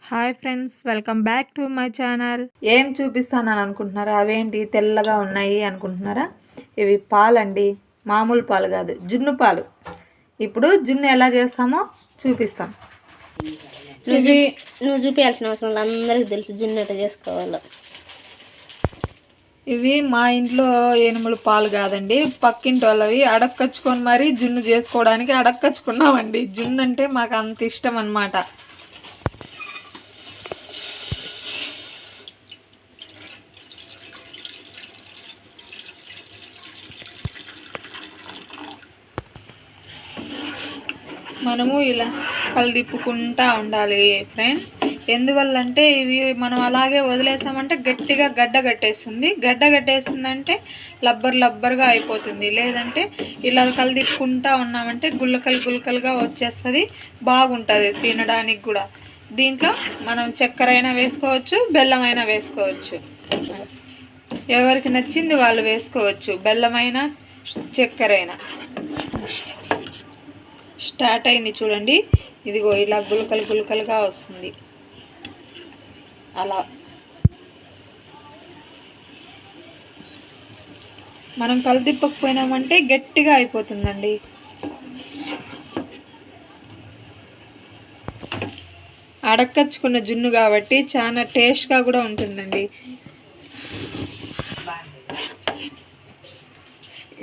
Hi friends, welcome back to my channel. ఏం చూపిస్తానని అనుకుంటున్నారా? అవేంటి తెల్లగా ఉన్నాయి అనుకుంటున్నారా? ఇవి పాలండి, మామూలు పాలు కాదు, జున్ను పాలు. ఇప్పుడు జున్ను ఎలా చేస్తామో చూపిస్తాం. నువ్వు చూపించాల్సిన అవసరం లేదు, అందరికి తెలుసు జున్ను ఎట్లా చేసుకోవాలో. ఇవి మా ఇంట్లో ఏనుములు పాలు కాదండి, పక్కింటి వాళ్ళవి. అడక్కచ్చుకొని మరీ జున్ను చేసుకోవడానికి అడక్కచ్చుకున్నామండి. జున్ను అంటే మాకు అంత ఇష్టం అన్నమాట. మనము ఇలా కలిదిప్పుకుంటూ ఉండాలి ఫ్రెండ్స్. ఎందువల్లంటే ఇవి మనం అలాగే వదిలేసామంటే గట్టిగా గడ్డ కట్టేస్తుందంటే లబ్బర్గా అయిపోతుంది. లేదంటే ఇలా కలిదిప్పుకుంటూ ఉన్నామంటే గుల్లకలుగా వచ్చేస్తుంది, బాగుంటుంది తినడానికి కూడా. దీంట్లో మనం చక్కెర అయినా వేసుకోవచ్చు, బెల్లం అయినా వేసుకోవచ్చు. ఎవరికి నచ్చింది వాళ్ళు వేసుకోవచ్చు, బెల్లమైనా చక్కెర అయినా. స్టార్ట్ అయింది చూడండి, ఇదిగో ఇలా గులకలుగా వస్తుంది. అలా మనం కలిదిప్పకపోయినామంటే గట్టిగా అయిపోతుందండి. అడక్కచ్చుకున్న జున్ను కాబట్టి చాలా టేస్ట్గా కూడా ఉంటుందండి.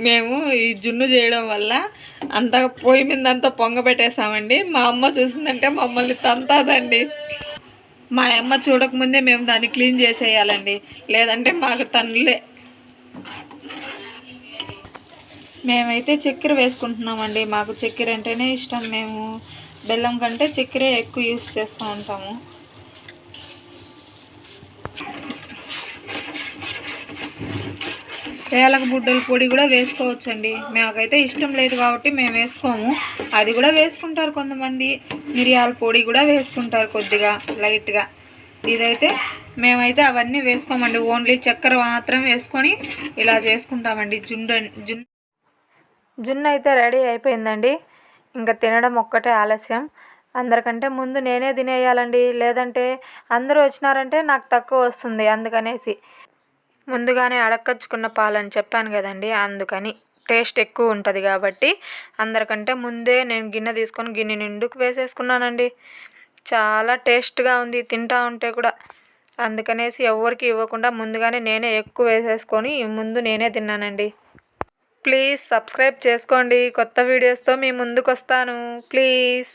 మేము ఈ జున్ను చేయడం వల్ల అంతా పొయ్యి మీద అంతా పొంగబెట్టేసామండి. మా అమ్మ చూసిందంటే మమ్మల్ని తంతాదండి. మా అమ్మ చూడకముందే మేము దాన్ని క్లీన్ చేసేయాలండి, లేదంటే మాకు తన్నులే. మేమైతే చక్కెర వేసుకుంటున్నామండి, మాకు చక్కెర అంటేనే ఇష్టం. మేము బెల్లం కంటే చక్కెరే ఎక్కువ యూస్ చేస్తూ ఉంటాము. ఏలక బుడ్డల పొడి కూడా వేసుకోవచ్చండి. మాకైతే ఇష్టం లేదు కాబట్టి మేము వేసుకోము. అది కూడా వేసుకుంటారు కొంతమంది. మిరియాల పొడి కూడా వేసుకుంటారు కొద్దిగా లైట్గా. ఇదైతే మేమైతే అవన్నీ వేసుకోమండి, ఓన్లీ చక్కెర మాత్రం వేసుకొని ఇలా చేసుకుంటామండి. జున్ను అయితే రెడీ అయిపోయిందండి. ఇంకా తినడం ఒక్కటే ఆలస్యం. అందరికంటే ముందు నేనే తినేయాలండి, లేదంటే అందరూ వచ్చినారంటే నాకు తక్కువ వస్తుంది. అందుకనేసి ముందుగానే అడక్కచ్చుకున్న పాలని చెప్పాను కదండి, అందుకని టేస్ట్ ఎక్కువ ఉంటుంది కాబట్టి అందరికంటే ముందే నేను గిన్నె తీసుకొని గిన్నె నిండుకు వేసేసుకున్నానండి. చాలా టేస్ట్గా ఉంది తింటా ఉంటే కూడా. అందుకనేసి ఎవరికి ఇవ్వకుండా ముందుగానే నేనే ఎక్కువ వేసేసుకొని ముందు నేనే తిన్నానండి. ప్లీజ్ సబ్స్క్రైబ్ చేసుకోండి, కొత్త వీడియోస్తో మీ ముందుకు వస్తాను ప్లీజ్.